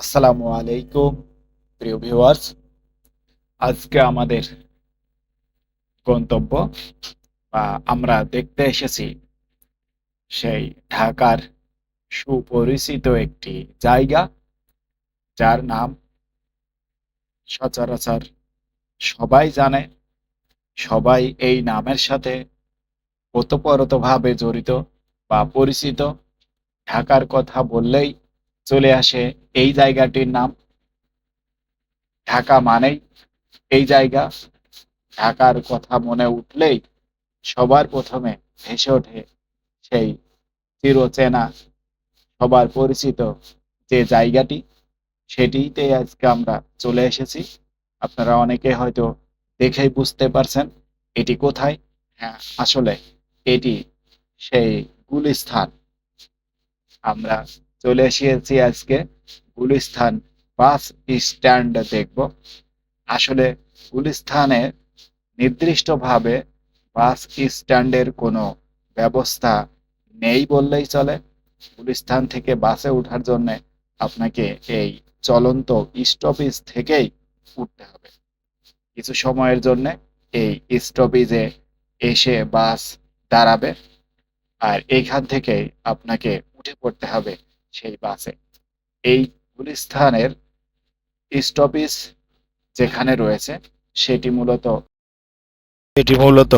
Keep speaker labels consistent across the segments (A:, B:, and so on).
A: আসসালামু আলাইকুম প্রিয় ভিউয়ার্স। আজকে আমাদের গন্তব্য বা আমরা দেখতে এসেছি সেই ঢাকার সুপরিচিত একটি জায়গা, যার নাম সচরাচর সবাই জানে, সবাই এই নামের সাথে ওতপ্রোতভাবে জড়িত বা পরিচিত। ঢাকার কথা বললেই চলে আসে এই জায়গাটির নাম। ঢাকা মানেই এই জায়গা। ঢাকার কথা মনে উঠলেই সবার প্রথমে ভেসে ওঠে সেই চিরচেনা, সবার পরিচিত যে জায়গাটি, সেটিতে আজকে আমরা চলে এসেছি। আপনারা অনেকে হয়তো দেখেই বুঝতে পারছেন এটি কোথায়। হ্যাঁ, আসলে এটি সেই গুলিস্তান। আমরা চলে এসেছি আজকে গুলিস্তান বাস স্ট্যান্ড দেখব। আসলে গুলিস্তানে নির্দিষ্টভাবে বাস স্ট্যান্ডের কোনো ব্যবস্থা নেই বললেই চলে। গুলিস্তান থেকে বাসে ওঠার জন্য আপনাকে এই চলন্ত স্টপেজ থেকেই উঠতে হবে। কিছু সময়ের জন্য এই স্টপেজে এসে বাস দাঁড়াবে, আর এইখান থেকে আপনাকে উঠে পড়তে হবে সেই বাসে। এই গুলিস্তানের স্টপেজ যেখানে রয়েছে সেটি মূলত এটি মূলত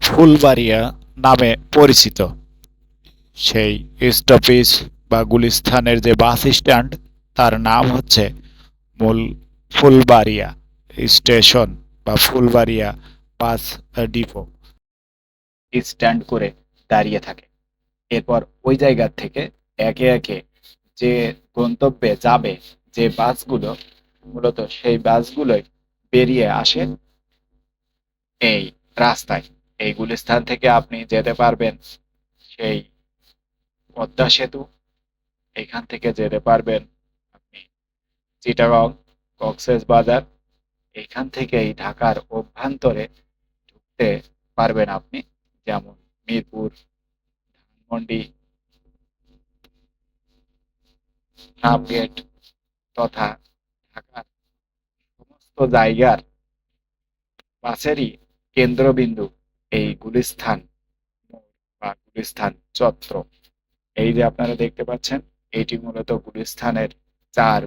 A: ফুলবাড়িয়া নামে পরিচিত। সেই স্টপেজ বা গুলিস্তানের যে বাস স্ট্যান্ড, তার নাম হচ্ছে মূল ফুলবাড়িয়া স্টেশন বা ফুলবাড়িয়া বাস ডিপো। স্ট্যান্ড করে দাঁড়িয়ে থাকে। এরপর ওই জায়গা থেকে একে একে যে গন্তব্যে যাবে যে বাসগুলো, মূলত সেই বাসগুলোই বেরিয়ে আসে এই রাস্তায়। এই গুলিস্তান থেকে আপনি যেতে পারবেন সেই পদ্মা সেতু, এখান থেকে যেতে পারবেন আপনি চিটাগং, কক্সেস বাজার। এখান থেকেই ঢাকার অভ্যন্তরে ঢুকতে পারবেন আপনি, যেমন মিরপুর, ধানমন্ডি, নামগেট তথা ঢাকার সমস্ত জায়গার বাসেরই কেন্দ্রবিন্দু এই গুলিস্তান মোড় বা গুলিস্তান চত্বর। এই যে আপনারা দেখতে পাচ্ছেন, এটি মূলত গুলিস্তানের চার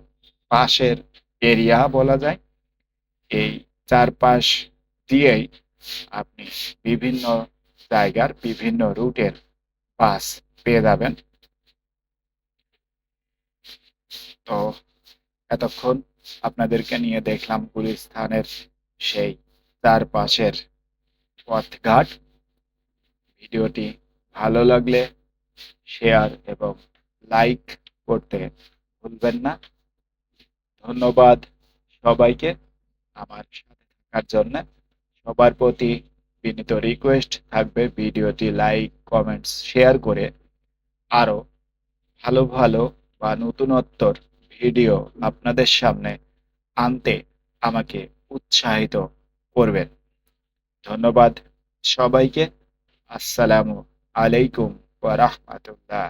A: পাশের এরিয়া বলা যায়। এই চারপাশ দিয়েই আপনি বিভিন্ন জায়গার বিভিন্ন রুটের বাস পেয়ে যাবেন। তো এতক্ষণ আপনাদেরকে নিয়ে দেখলাম গুলিস্তানের সেই চারপাশের পথঘাট। ভিডিওটি ভালো লাগলে শেয়ার এবং লাইক করতে ভুলবেন না। ধন্যবাদ সবাইকে আমার সাথে থাকার জন্য। সবার প্রতি বিনীত রিকোয়েস্ট থাকবে ভিডিওটি লাইক, কমেন্টস, শেয়ার করে আরো ভালো ভালো বা নতুনত্বর ভিডিও আপনাদের সামনে আনতে আমাকে উৎসাহিত করবেন। ধন্যবাদ সবাইকে। আসসালামু আলাইকুম ওয়া রাহমাতুল্লাহ।